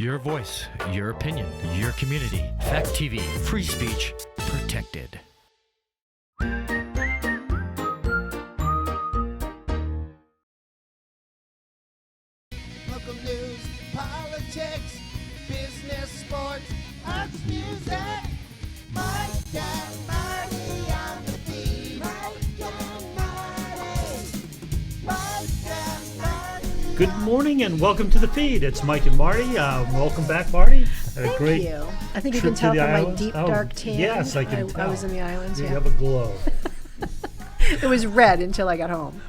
Your voice, your opinion, your community. Fact TV, free speech protected. Local news, politics, business, sports, arts, music. Mike and Marty on the feed. Mike and Marty. Mike and Marty. Good morning and welcome to the feed. It's Mike and Marty. Welcome back, Marty. Thank you. I think you can tell from my deep, dark tan. Yes, I can tell. I was in the islands, You yeah. have a glow. It was red until I got home.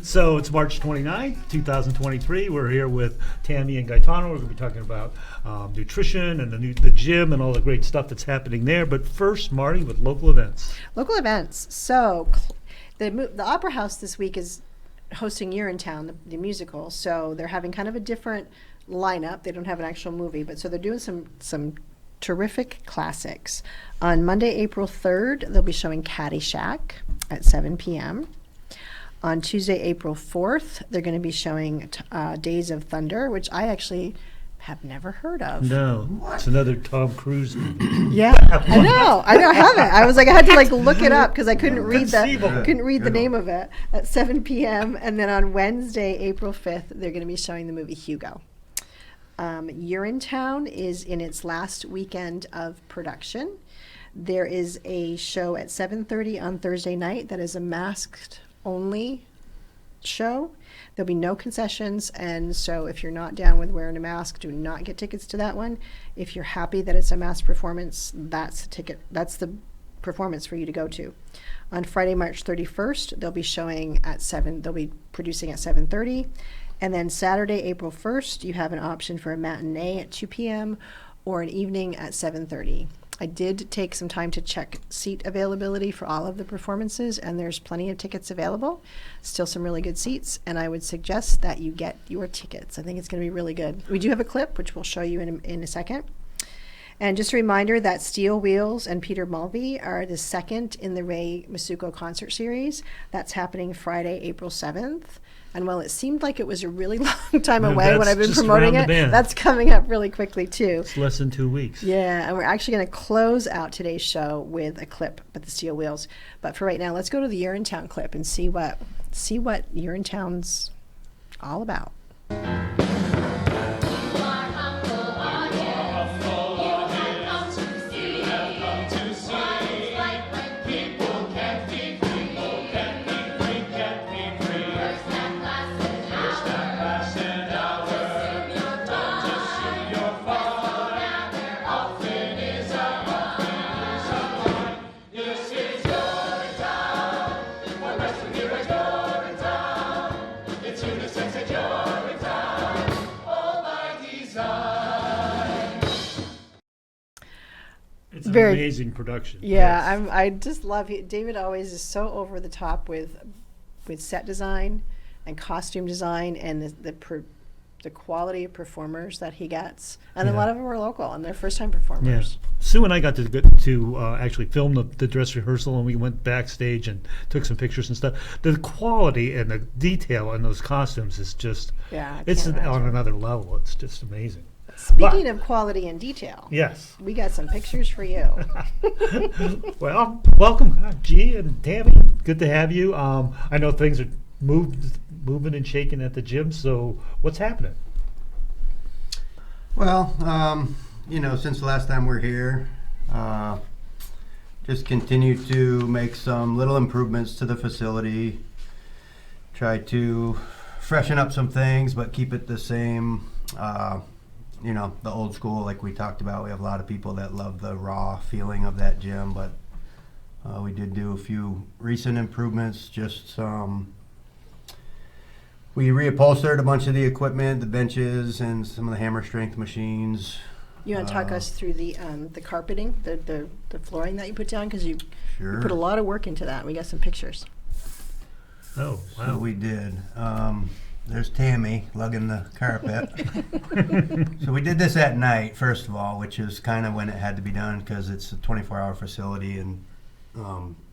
So it's March 29th, 2023. We're here with Tammy and Gaetano. We're going to be talking about nutrition and the gym and all the great stuff that's happening there. But first, Marty, with local events. Local events. So the Opera House this week is hosting Year in Town, the musical. So they're having kind of a different lineup. They don't have an actual movie, but so they're doing some terrific classics. On Monday, April 3rd, they'll be showing Caddyshack at 7 p.m. On Tuesday, April 4th, they're going to be showing Days of Thunder, which I actually have never heard of. No, it's another Tom Cruise movie. Yeah, I know, I haven't. I was like, I had to look it up because I couldn't read the name of it at 7 p.m. And then on Wednesday, April 5th, they're going to be showing the movie Hugo. Urinetown is in its last weekend of production. There is a show at 7:30 on Thursday night that is a masked only show. There'll be no concessions, and so if you're not down with wearing a mask, do not get tickets to that one. If you're happy that it's a masked performance, that's the performance for you to go to. On Friday, March 31st, they'll be producing at 7:30. And then Saturday, April 1st, you have an option for a matinee at 2 p.m. or an evening at 7:30. I did take some time to check seat availability for all of the performances, and there's plenty of tickets available. Still some really good seats, and I would suggest that you get your tickets. I think it's going to be really good. We do have a clip, which we'll show you in a second. And just a reminder that Steel Wheels and Peter Mulvey are the second in the Ray Masuko concert series. That's happening Friday, April 7th. And while it seemed like it was a really long time away when I've been promoting it, that's coming up really quickly too. It's less than 2 weeks. Yeah, and we're actually going to close out today's show with a clip with the Steel Wheels. But for right now, let's go to the Urinetown clip and see what Urinetown's all about. It's an amazing production. Yeah, yes. I just love it. David always is so over the top with set design and costume design and the quality of performers that he gets. And a lot of them are local and they're first-time performers. Yeah. Sue and I got to actually film the dress rehearsal, and we went backstage and took some pictures and stuff. The quality and the detail in those costumes is just, it's on another level. It's just amazing. Speaking of quality and detail, yes, we got some pictures for you. Well, welcome, G and Tammy. Good to have you. I know things are moving and shaking at the gym. So what's happening? Well, since the last time we're here, just continue to make some little improvements to the facility. Try to freshen up some things, but keep it the same. The old school, like we talked about. We have a lot of people that love the raw feeling of that gym, but we did do a few recent improvements. We reupholstered a bunch of the equipment, the benches, and some of the hammer strength machines. You want to talk us through the carpeting, the flooring that you put down? Because you put a lot of work into that. We got some pictures. Oh, wow. So we did. There's Tammy lugging the carpet. So we did this at night, first of all, which is kind of when it had to be done because it's a 24-hour facility, and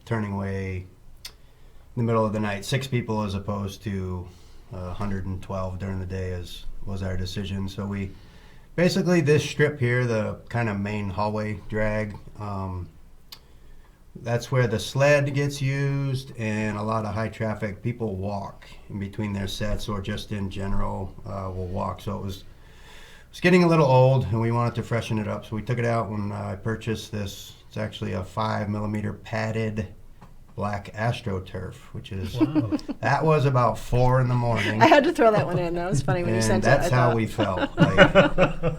turning away in the middle of the night 6 people as opposed to 112 during the day was our decision. So we Basically, this strip here, the kind of main hallway drag, that's where the sled gets used, and a lot of high traffic people walk in between their sets, or just in general will walk. So it's getting a little old, and we wanted to freshen it up. So we took it out when I purchased this. It's actually a 5mm padded black AstroTurf, which is that was about 4 in the morning. I had to throw that one in. That was funny when you sent it. And that's how we felt. Like,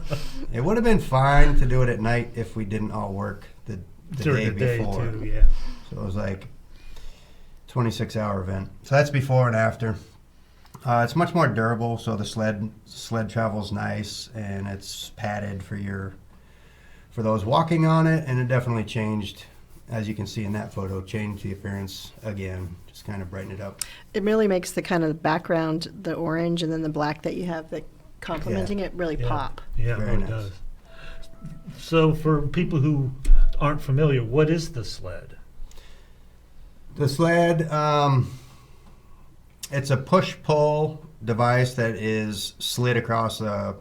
it would have been fine to do it at night if we didn't all work the day before. Too, yeah. So it was like 26-hour event. So that's before and after. It's much more durable, so the sled travels nice, and it's padded for those walking on it, and it definitely changed, as you can see in that photo, changed the appearance again, just kind of brighten it up. It really makes the kind of background, the orange and then the black that you have that complementing it really pop. Yeah, Very it nice. does. So for people who aren't familiar, what is the sled? The sled, it's a push-pull device that is slid across a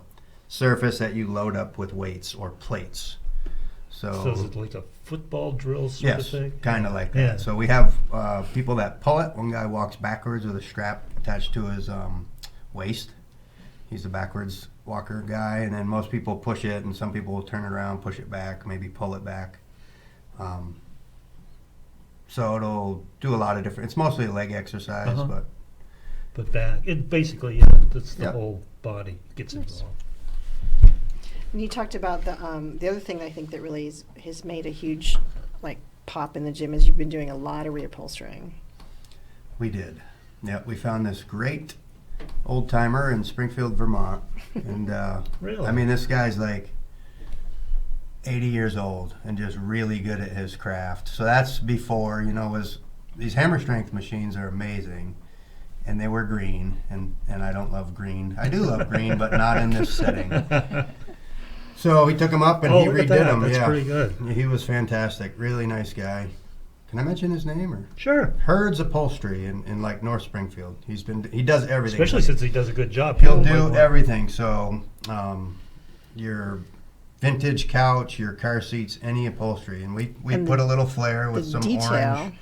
surface that you load up with weights or plates. So is it like a football drill sort of thing? Yes, kind of like that. Yeah. So we have people that pull it. One guy walks backwards with a strap attached to his waist. He's the backwards walker guy. And then most people push it, and some people will turn it around, push it back, maybe pull it back. So it'll do a lot of different, it's mostly a leg exercise, But back, it basically, that's the whole body gets involved. And you talked about the other thing I think that really has made a huge pop in the gym is you've been doing a lot of reupholstering. We did. Yeah, we found this great old timer in Springfield, Vermont. And Really? I mean, this guy's like 80 years old and just really good at his craft. So that's before, these hammer strength machines are amazing. And they were green, and I don't love green. I do love green, but not in this setting. So we took him up and he look at redid that. them. That's yeah, pretty good. He was fantastic. Really nice guy. Can I mention his name or? Sure. Herds Upholstery in like North Springfield. He does everything. Especially since he does a good job. He'll do everything. So your vintage couch, your car seats, any upholstery, and we put a little flair with some detail. orange.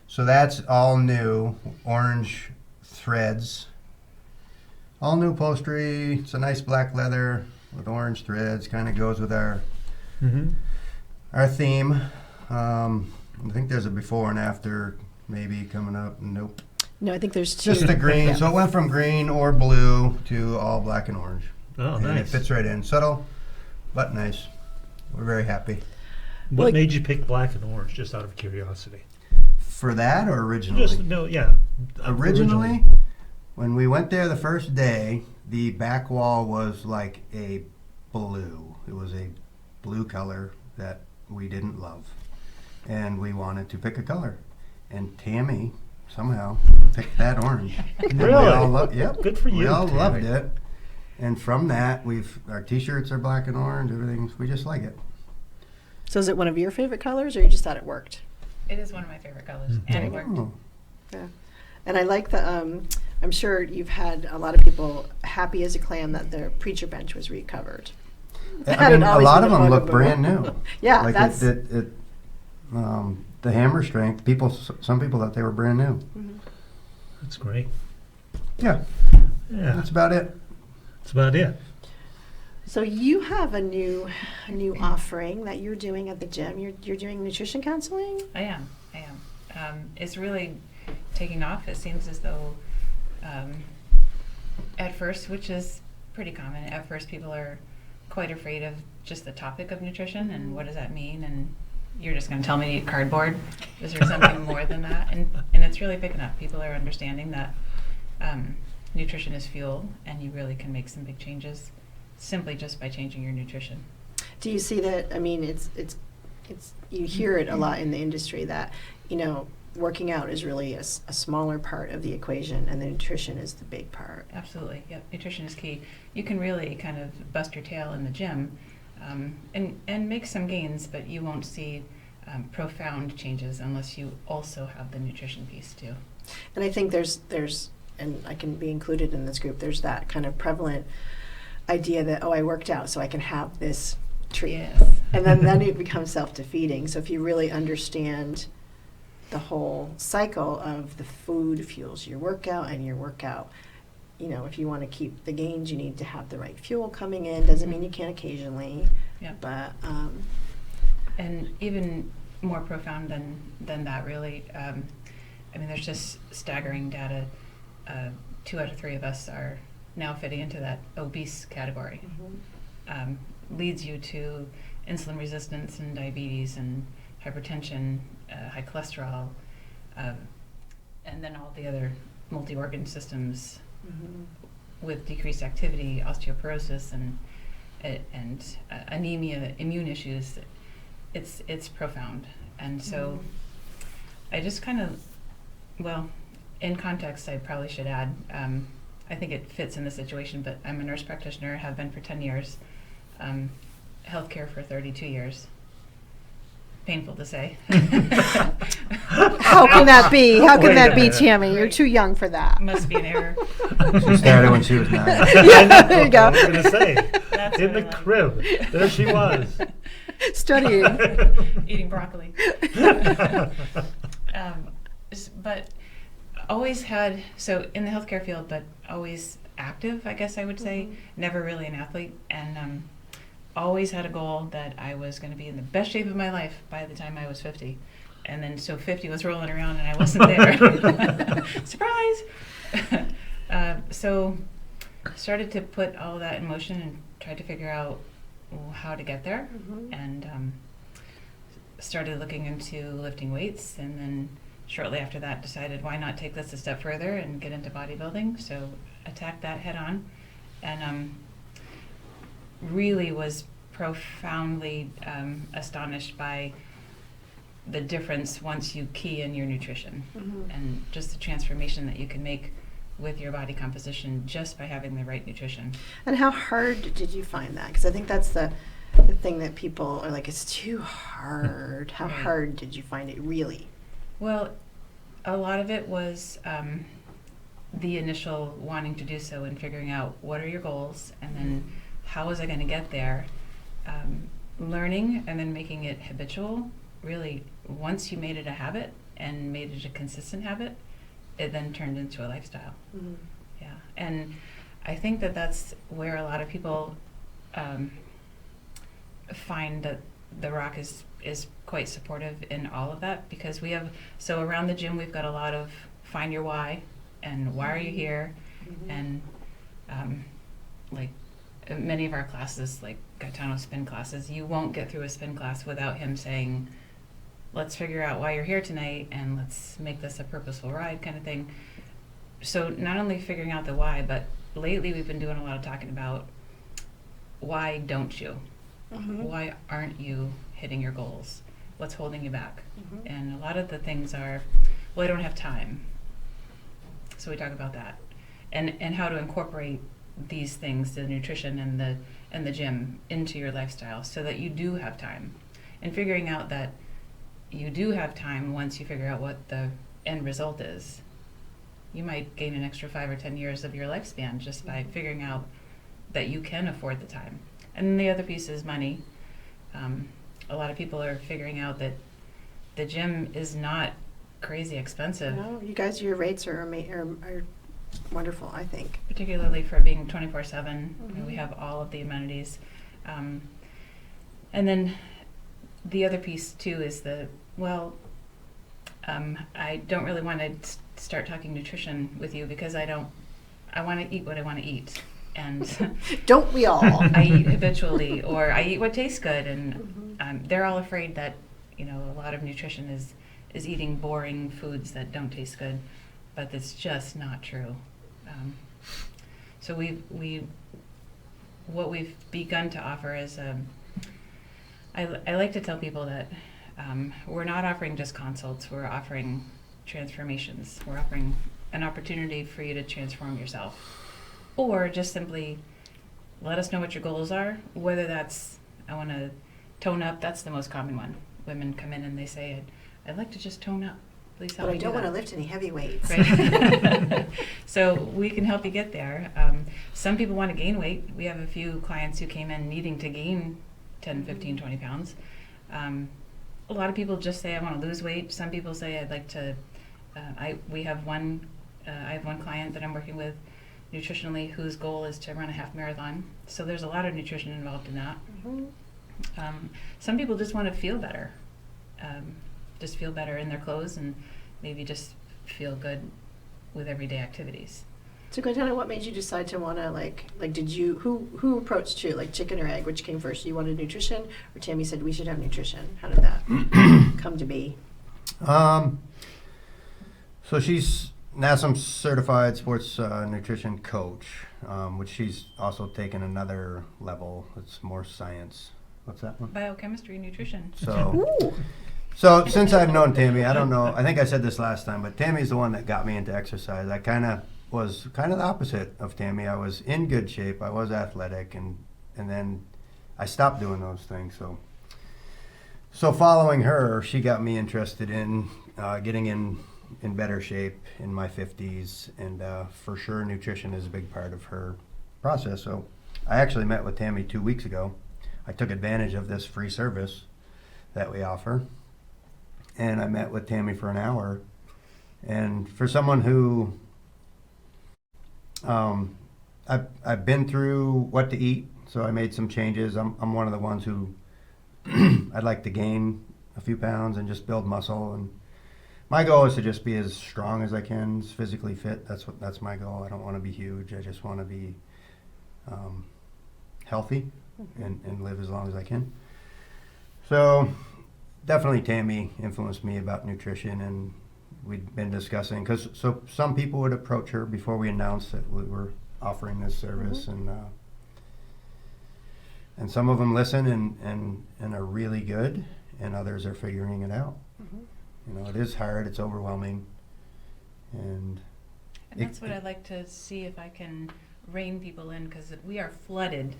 So that's all new orange threads. All new upholstery. It's a nice black leather with orange threads. Kind of goes with our theme. I think there's a before and after maybe coming up. Nope. No, I think there's two. Just the green. So it went from green or blue to all black and orange. Oh, and nice. it fits right in. Subtle, but nice. We're very happy. What made you pick black and orange, just out of curiosity? For that or originally? Originally, when we went there the first day, the back wall was like a blue. It was a blue color that we didn't love. And we wanted to pick a color. And Tammy somehow picked that orange. And Really? We all yep. Good for you, We all Tammy. loved it. And from that, our T-shirts are black and orange. Everything, we just like it. So is it one of your favorite colors, or you just thought it worked? It is one of my favorite colors, and it worked. Oh. Yeah. And I like the, I'm sure you've had a lot of people happy as a clam that their preacher bench was recovered. I mean, a lot of them look brand new. Yeah, like that's... the hammer strength, some people thought they were brand new. That's great. Yeah, Yeah, that's about it. that's about it. So you have a new offering that you're doing at the gym. You're doing nutrition counseling? I am. It's really taking off. It seems as though at first, which is pretty common, at first people are quite afraid of just the topic of nutrition and what does that mean, and you're just going to tell me to eat cardboard. Is there something more than that? And it's really picking up. People are understanding that nutrition is fuel, and you really can make some big changes simply just by changing your nutrition. Do you see that? I mean, it's you hear it a lot in the industry that, working out is really a smaller part of the equation, and the nutrition is the big part. Absolutely. Yep. Nutrition is key. You can really kind of bust your tail in the gym and make some gains, but you won't see profound changes unless you also have the nutrition piece too. And I think there's and I can be included in this group, there's that kind of prevalent idea that, oh, I worked out so I can have this treat. Yes. And then it becomes self-defeating. So if you really understand the whole cycle of the food fuels your workout, and your workout, if you want to keep the gains, you need to have the right fuel coming in. Doesn't mean you can't occasionally. Yeah. But and even more profound than that, really. There's just staggering data. 2 out of 3 of us are now fitting into that obese category. Leads you to insulin resistance and diabetes and hypertension, high cholesterol, and then all the other multi-organ systems with decreased activity, osteoporosis, and anemia, immune issues. It's profound. And so I just kind of, in context, I probably should add, I think it fits in the situation, but I'm a nurse practitioner, have been for 10 years, healthcare for 32 years. Painful to say. how can that be? How can that be, Tammy? You're too young for that. Must be an error. She started when she was 9. Yeah, there you go. I was going to say, That's in what the I like. crib, there she was. Studying. Eating broccoli. But always had, so in the healthcare field, but always active, I guess I would say. Never really an athlete. And always had a goal that I was going to be in the best shape of my life by the time I was 50. And then so 50 was rolling around and I wasn't there. Surprise! So started to put all of that in motion and tried to figure out how to get there. And started looking into lifting weights, and then shortly after that decided why not take this a step further and get into bodybuilding. So attacked that head on, and really was profoundly astonished by the difference once you key in your nutrition and just the transformation that you can make with your body composition just by having the right nutrition. And how hard did you find that? Because I think that's the thing that people are like, it's too hard. How hard did you find it, really? Well, a lot of it was the initial wanting to do so and figuring out what are your goals, and then how was I going to get there. Learning and then making it habitual. Really, once you made it a habit and made it a consistent habit, it then turned into a lifestyle. Yeah, and I think that that's where a lot of people find that The Rock is quite supportive in all of that, because we have, so around the gym we've got a lot of find your why and why are you here, and like many of our classes, like Gaetano spin classes, you won't get through a spin class without him saying, let's figure out why you're here tonight and let's make this a purposeful ride kind of thing. So not only figuring out the why, but lately we've been doing a lot of talking about why don't you? Why aren't you hitting your goals? What's holding you back? And a lot of the things are, well, I don't have time. So we talk about that. And how to incorporate these things, the nutrition and the gym, into your lifestyle so that you do have time. And figuring out that you do have time once you figure out what the end result is. You might gain an extra 5 or 10 years of your lifespan just by figuring out that you can afford the time. And then the other piece is money. A lot of people are figuring out that the gym is not crazy expensive. No, you guys, your rates are wonderful, I think. Particularly for being 24/7. We have all of the amenities. And then the other piece too is I don't really want to start talking nutrition with you because I want to eat what I want to eat. And don't we all? I eat habitually, or I eat what tastes good, and they're all afraid that a lot of nutrition is eating boring foods that don't taste good, but that's just not true. So what we've begun to offer is I like to tell people that we're not offering just consults, we're offering transformations. We're offering an opportunity for you to transform yourself. Or just simply let us know what your goals are, whether that's, I want to tone up, that's the most common one. Women come in and they say, I'd like to just tone up. At least help But I you don't do want to that. lift any heavy weights. Right. So we can help you get there. Some people want to gain weight. We have a few clients who came in needing to gain 10, 15, 20 pounds. A lot of people just say, I want to lose weight. Some people say, I'd like to, I have one client that I'm working with nutritionally whose goal is to run a half marathon. So there's a lot of nutrition involved in that. Some people just want to feel better. Just feel better in their clothes and maybe just feel good with everyday activities. So Gaetano, what made you decide to want to like did you who approached you, like chicken or egg, which came first? You wanted nutrition, or Tammy said we should have nutrition? How did that come to be? So she's NASM certified sports nutrition coach, which she's also taken another level. It's more science. What's that one? Biochemistry, nutrition. So since I've known Tammy, I don't know, I think I said this last time, but Tammy's the one that got me into exercise. I was the opposite of Tammy. I was in good shape. I was athletic, and then I stopped doing those things. So following her, she got me interested in getting in better shape in my 50s, and for sure nutrition is a big part of her process. So I actually met with Tammy 2 weeks ago. I took advantage of this free service that we offer, and I met with Tammy for an hour. And for someone who I've been through what to eat, so I made some changes. I'm one of the ones who I'd like to gain a few pounds and just build muscle, and my goal is to just be as strong as I can, as physically fit. That's my goal. I don't want to be huge. I just want to be healthy and live as long as I can. So definitely Tammy influenced me about nutrition, and we'd been discussing, because some people would approach her before we announced that we were offering this service, and some of them listen and are really good, and others are figuring it out. It is hard, it's overwhelming, and that's what I'd like to see if I can rein people in, because we are flooded.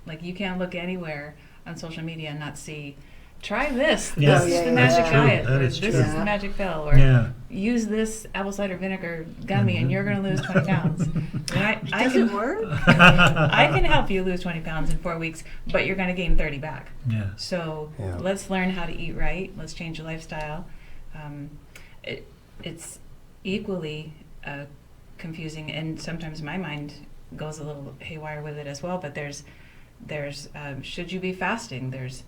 Like, you can't look anywhere on social media and not see, try this. Yeah. This is the magic diet. That Or is this true. is the magic pill. Or Yeah. use this apple cider vinegar gummy and you're going to lose 20 pounds. And I Does can, it work? I can help you lose 20 pounds in 4 weeks, but you're going to gain 30 back. Yeah. So Yeah. let's learn how to eat right. Let's change your lifestyle. It's equally confusing, and sometimes my mind goes a little haywire with it as well. But there's should you be fasting? There's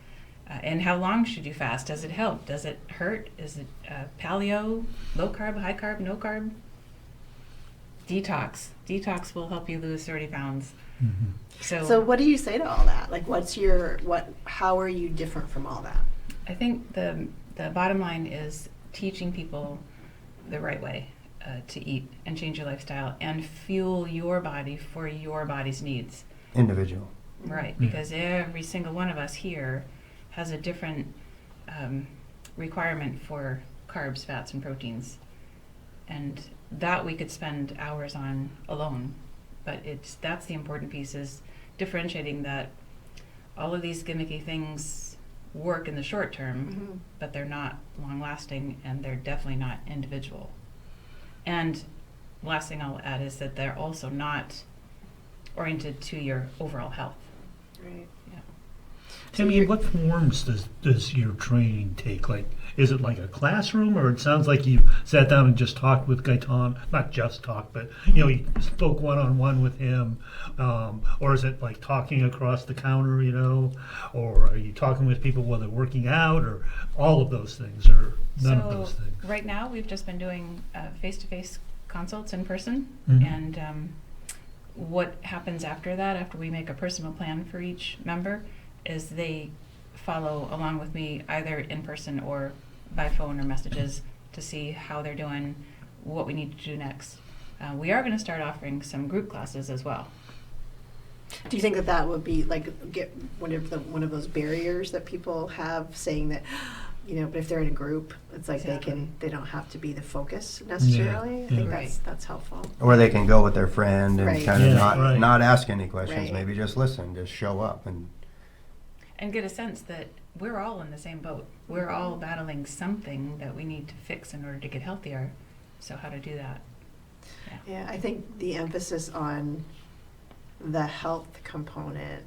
and how long should you fast? Does it help? Does it hurt? Is it paleo, low carb, high carb, no carb? Detox. Detox will help you lose 30 pounds. So what do you say to all that? Like, how are you different from all that? I think the bottom line is teaching people the right way to eat and change your lifestyle and fuel your body for your body's needs. individual. Right, because every single one of us here has a different requirement for carbs, fats, and proteins. And that we could spend hours on alone. But that's the important piece, is differentiating that all of these gimmicky things work in the short term, but they're not long lasting, and they're definitely not individual. And last thing I'll add is that they're also not oriented to your overall health. Right. Yeah. Tammy, what forms does your training take? Like, is it like a classroom, or it sounds like you sat down and just talked with Gaetano? Not just talked, but you spoke one-on-one with him, or is it like talking across the counter? Or are you talking with people while they're working out, or all of those things, or none of those things? Right now, we've just been doing face-to-face consults in person, and what happens after that, after we make a personal plan for each member, is they follow along with me either in person or by phone or messages to see how they're doing, what we need to do next. We are going to start offering some group classes as well. Do you think that would be like get one of those barriers that people have, saying that, but if they're in a group, it's like Exactly. they don't have to be the focus necessarily. I think Right. that's helpful. Or they can go with their friend and Right. kind of Yeah, right. not ask any questions. Right. Maybe just listen, just show up. And and get a sense that we're all in the same boat. We're all battling something that we need to fix in order to get healthier. So how to do that? Yeah, I think the emphasis on the health component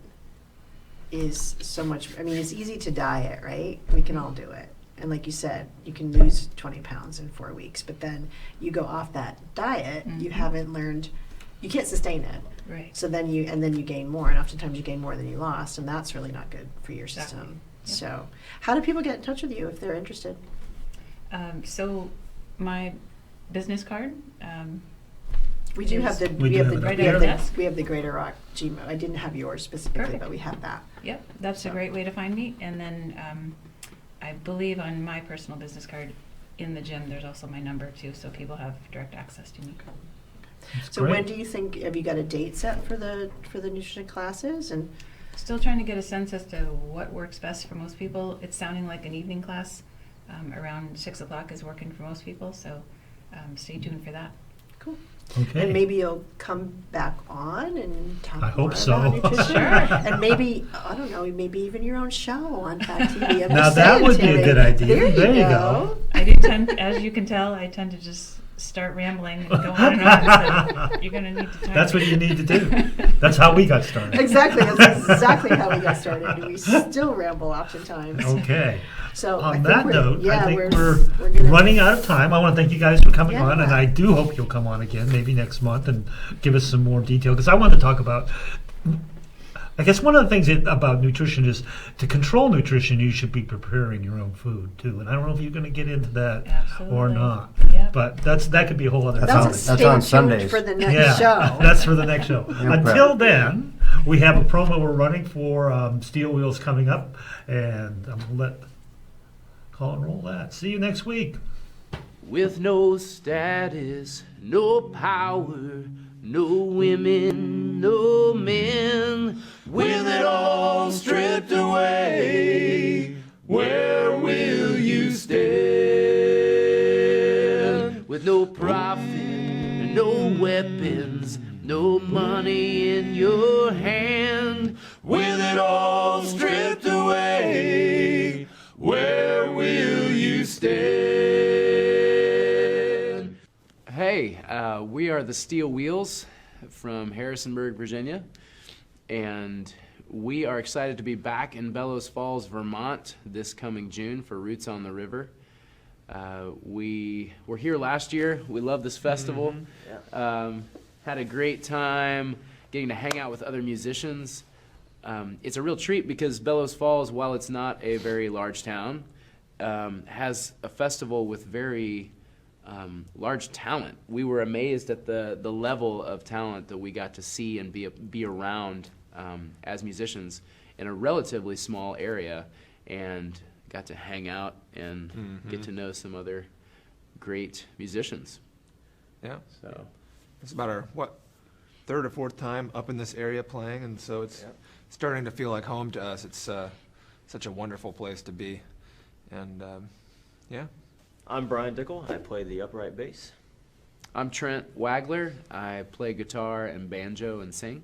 is so much. I mean, it's easy to diet, right? We can all do it. And like you said, you can lose 20 pounds in 4 weeks, but then you go off that diet, you haven't learned, you can't sustain it. Right. So then you gain more, and oftentimes you gain more than you lost, and that's really not good for your system. Exactly. Yep. So how do people get in touch with you if they're interested? So my business card, We do have the We we do have have the it. Right we at have the the desk? we have the Greater Rock Gmail. I didn't have yours specifically, Perfect. but we have that. yep, that's a great way to find me. And then I believe on my personal business card in the gym, there's also my number too, so people have direct access to me. That's So great. when do you think, have you got a date set for the nutrition classes? And Still trying to get a sense as to what works best for most people. It's sounding like an evening class around 6 o'clock is working for most people, so stay tuned for that. cool. Okay. And maybe you'll come back on and talk I more hope so. about nutrition. Sure. And maybe, I don't know, maybe even your own show on Fact TV. I'm Now just that saying, would be a Tammy. good idea. There you go. I do tend, as you can tell, I tend to just start rambling and go on and on, so you're going to need to time That's me. what you need to do. That's how we got started. Exactly. That's exactly how we got started. We still ramble oftentimes. Okay. So I On think that we're- note, yeah, I think we're gonna- running out of time. I want to thank you guys for coming Yeah. on, and I do hope you'll come on again, maybe next month, and give us some more detail, because I want to talk about. I guess one of the things about nutrition is to control nutrition, you should be preparing your own food too. And I don't know if you're going to get into that or Absolutely. not. Yep. But that could be a whole other That's topic. a That's stay on tuned Sundays. for the next Yeah, show. that's for the next show. You're Until correct. then, we have a promo we're running for Steel Wheels coming up, and I'm going to let Colin roll that. See you next week. With no status, no power, no women, no men, with it all stripped away, where will you stand? With no profit, no weapons, no money in your hand, with it all stripped away, where will you stand? Hey, we are the Steel Wheels from Harrisonburg, Virginia, and we are excited to be back in Bellows Falls, Vermont this coming June for Roots on the River. We were here last year. We love this festival. Had a great time getting to hang out with other musicians. It's a real treat because Bellows Falls, while it's not a very large town, has a festival with very large talent. We were amazed at the level of talent that we got to see and be around as musicians in a relatively small area, and got to hang out and get to know some other great musicians. Yeah, So it's about our third or fourth time up in this area playing, and so it's starting to feel like home to us. It's such a wonderful place to be, and yeah. I'm Brian Dickel. I play the upright bass. I'm Trent Wagler. I play guitar and banjo and sing.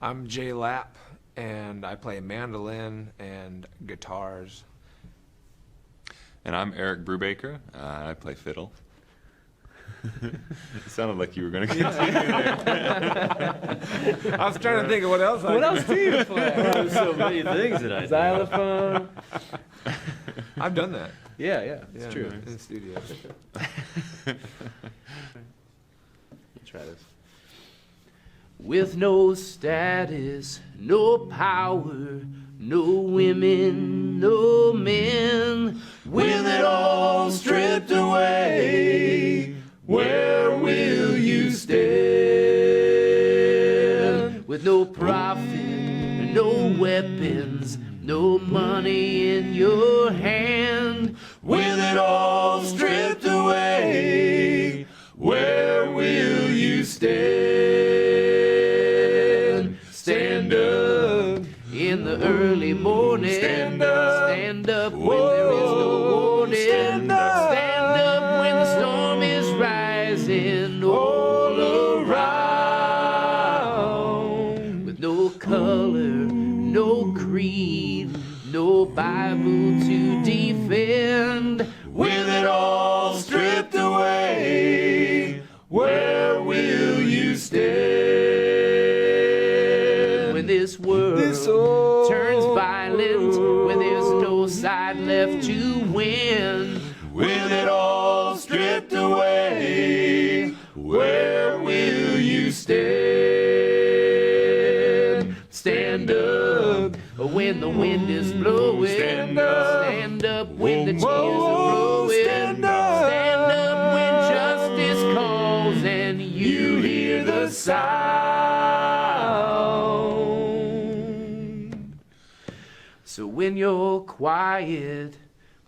I'm Jay Lapp, and I play mandolin and guitars. And I'm Eric Brubaker. I play fiddle. It sounded like you were going to continue there. I was trying to think of what else. What else do you play? There's so many things that I do. Xylophone. I've done that. Yeah, it's true. In the studio. Try this. With no status, no power, no women, no men, with it all stripped away, where will you stand? With no profit, no weapons, no money in your hand, with it all stripped away, where will you stand? Stand up in the early morning. Stand up when there is no warning. Stand up when the storm is rising all around. With no color, no creed, no Bible to defend. With it all stripped away, where will you stand? When this world turns violent, when there's no side left to win, with it all stripped away, where will you stand? Stand up when the wind is blowing. Stand up when the tears are flowing. Stand up when justice calls and you hear the sound. So when you're quiet,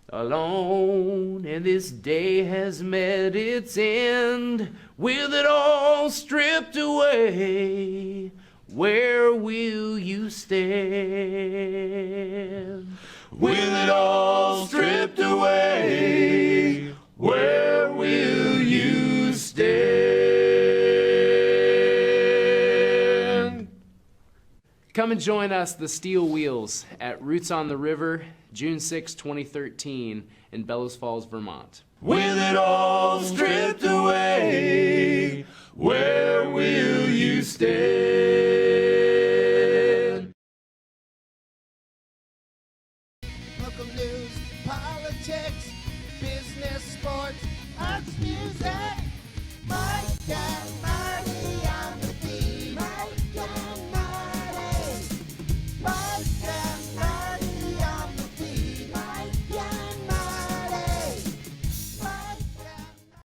alone, and this day has met its end, with it all stripped away, where will you stand? With it all stripped away, where will you stand? Come and join us, the Steel Wheels, at Roots on the River, June 6, 2013, in Bellows Falls, Vermont. With it all stripped away, where will you stand? Local news, politics, business, sports, arts, music.